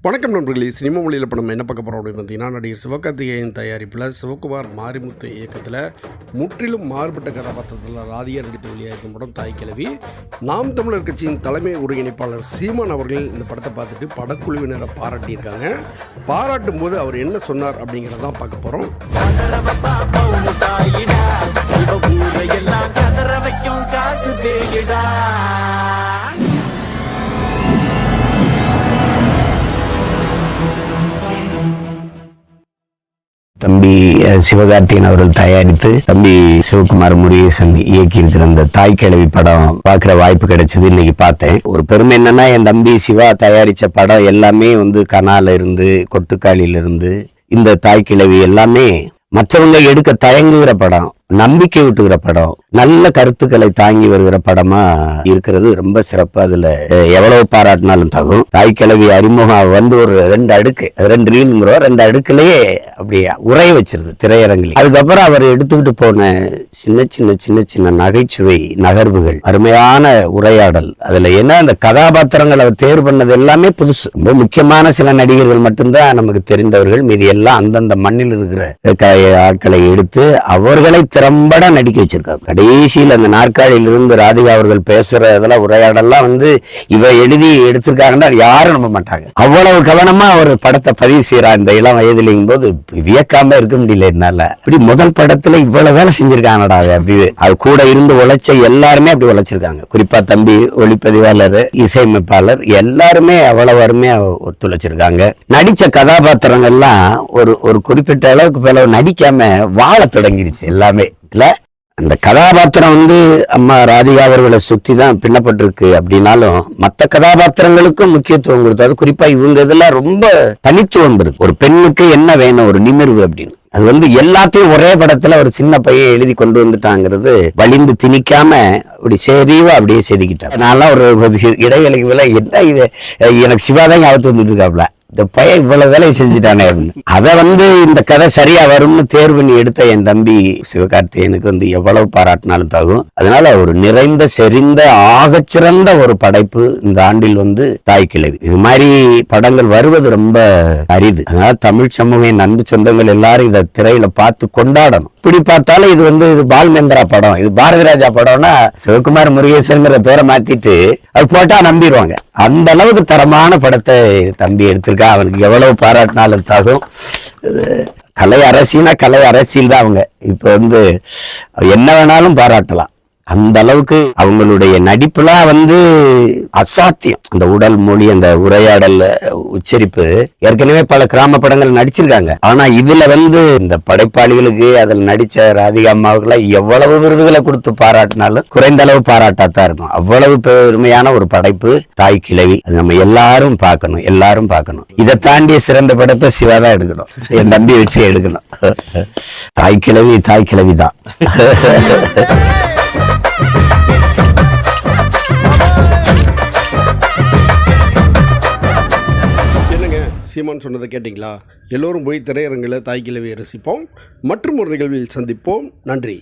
வணக்கம் நண்பர்களே. சினிமா மொழியில் இப்போ நம்ம என்ன பார்க்க போகிறோம் அப்படின்னு பார்த்தீங்கன்னா, நடிகர் சிவகார்த்திகேயன் தயாரிப்பில் சிவகுமார் மாரிமுத்து இயக்கத்தில் முற்றிலும் மாறுபட்ட கதாபாத்திரத்தில் ராதிகா நடித்து வெளியாகும் படம் தாய் கிழவி. நாம் தமிழர் கட்சியின் தலைமை ஒருங்கிணைப்பாளர் சீமான் அவர்கள் இந்த படத்தை பார்த்துட்டு படக்குழுவினரை பாராட்டியிருக்காங்க. பாராட்டும் போது அவர் என்ன சொன்னார் அப்படிங்கிறதான் பார்க்க போகிறோம். தம்பி சிவகார்த்திகேயன் அவர்கள் தயாரித்து தம்பி சிவகுமார் முருகேசன் இயக்கி இருக்கிற அந்த தாய் கிழவி படம் பார்க்குற வாய்ப்பு கிடைச்சது. இன்னைக்கு பார்த்தேன். ஒரு பெருமை என்னன்னா, என் தம்பி சிவா தயாரிச்ச படம் எல்லாமே கனால இருந்து கொட்டுக்காலில இருந்து இந்த தாய் கிழவி எல்லாமே மற்றவங்க எடுக்க தயங்குகிற படம், நம்பிக்கை விட்டுகிற படம், நல்ல கருத்துக்களை தாங்கி வருகிற படமா இருக்கிறது. ரொம்ப சிறப்பு. அதுல எவ்வளவு பாராட்டினாலும் தகும். தாய் கிழவி அறிமுகம் ஒரு 2 அடுக்கு, 2 ரீலுங்கிறோம், 2 அடுக்குலயே அப்படியே உரைய வச்சிருது திரையரங்கில். அதுக்கப்புறம் அவர் எடுத்துக்கிட்டு போன சின்ன சின்ன நகைச்சுவை நகர்வுகள், அருமையான உரையாடல். அதுல என்ன, அந்த கதாபாத்திரங்கள் அவர் தேர்வு பண்ணது எல்லாமே புதுசு. ரொம்ப முக்கியமான சில நடிகர்கள் மட்டும்தான் நமக்கு தெரிந்தவர்கள். மீதி எல்லாம் அந்தந்த மண்ணில் இருக்கிற ஆட்களை எடுத்து அவர்களை திறம்பட நடிக்க வச்சிருக்காரு. கடைசியில் அந்த நாற்காலியில் இருந்து ராதிகா அவர்கள் பேசுற இதெல்லாம் உரையாடெல்லாம் இவ எழுதி எடுத்திருக்காங்கன்னா யாரும் நம்ப மாட்டாங்க. அவ்வளவு கவனமா அவர் படத்தை பதிவு செய்யறார். இந்த இளம் வயதிலிங்கும் போது வியக்காம இருக்க முடியல என்னால. அப்படி முதல் படத்துல இவ்வளவு வேலை செஞ்சிருக்காங்கடா. அப்படி அது கூட இருந்து உழைச்ச எல்லாருமே அப்படி உழைச்சிருக்காங்க. குறிப்பா தம்பி ஒளிப்பதிவாளர், இசையமைப்பாளர் எல்லாருமே அவ்வளவு அருமையா ஒத்துழைச்சிருக்காங்க. நடிச்ச கதாபாத்திரங்கள்லாம் ஒரு குறிப்பிட்ட அளவுக்கு பிறகு நடிக்காம வாழ தொடங்கிடுச்சு எல்லாமே. இல்ல, அந்த கதாபாத்திரம் அம்மா ராதிகா அவர்களை சுத்தி தான் பின்னப்பட்டிருக்கு. அப்படின்னாலும் மற்ற கதாபாத்திரங்களுக்கும் முக்கியத்துவம் கொடுத்தாது. குறிப்பா இவங்க இதெல்லாம் ரொம்ப தனித்துவம் இருக்கு. ஒரு பெண்ணுக்கு என்ன வேணும், ஒரு நிமிர்வு அப்படின்னு. அது எல்லாத்தையும் ஒரே படத்துல ஒரு சின்ன பையன் எழுதி கொண்டு வந்துட்டாங்கிறது வலிந்து திணிக்காம அப்படி சரிவா அப்படியே செதுக்கிட்டான். நான்லாம் ஒரு இடைவேளைக்கு மேல என்ன இது, எனக்கு சிவாதான் ஞாபகத்து வந்துட்டு இருக்காப்ல, இந்த பையன் இவ்வளவு வேலையை செஞ்சுட்டானே அப்படின்னு. அதை இந்த கதை சரியா வரும்னு தேர்வு பண்ணி எடுத்த என் தம்பி சிவகார்த்திகேயனுக்கு எவ்வளவு பாராட்டினாலும் தகும். அதனால ஒரு நிறைந்த செறிந்த ஆகச்சிறந்த ஒரு படைப்பு இந்த ஆண்டில் தாய் கிழவி. இது மாதிரி படங்கள் வருவது ரொம்ப அரிது. அதனால தமிழ் சமூக அன்பு சொந்தங்கள் எல்லாரும் இதை திரையில பார்த்து கொண்டாடணும். இப்படி பார்த்தாலும் இது பால்மேந்திரா படம், இது பாரதி ராஜா படம்னா சிவகுமார் முருகேசன்ங்கிற பேரை மாத்திட்டு அது போட்டா நம்பிடுவாங்க. அந்த அளவுக்கு தரமான படத்தை தம்பி எடுத்திருக்கா. அவனுக்கு எவ்வளவு பாராட்டினாலும் தகும். கலை அரசியல்னா கலை அரசியல் தான். அவங்க இப்ப என்ன வேணாலும் பாராட்டலாம். அந்த அளவுக்கு அவங்களுடைய நடிப்புலாம் அசாத்தியம். அந்த உடல் மொழி, அந்த உரையாடல், உச்சரிப்பு. ஏற்கனவே பல கிராம படங்கள் நடிச்சிருக்காங்க. ஆனா இதுல இந்த படைப்பாளிகளுக்கு அதில் நடிச்ச ராதிகா அம்மாவுக்குலாம் எவ்வளவு விருதுகளை கொடுத்து பாராட்டினாலும் குறைந்த அளவு பாராட்டாத்தான் இருக்கும். அவ்வளவு பெருமையான ஒரு படைப்பு தாய் கிழவி. அது நம்ம எல்லாரும் பார்க்கணும். இதை தாண்டிய சிறந்த படைப்பை சிவாதான் எடுக்கணும். என் தம்பி வச்சு எடுக்கணும். தாய் கிழவி தான். என்னங்க, சீமான் சொன்னதை கேட்டிங்களா? எல்லோரும் போய் திரையரங்கில் தாய் கிழவியை ரசிப்போம். மற்றும் ஒரு நிகழ்வில் சந்திப்போம். நன்றி.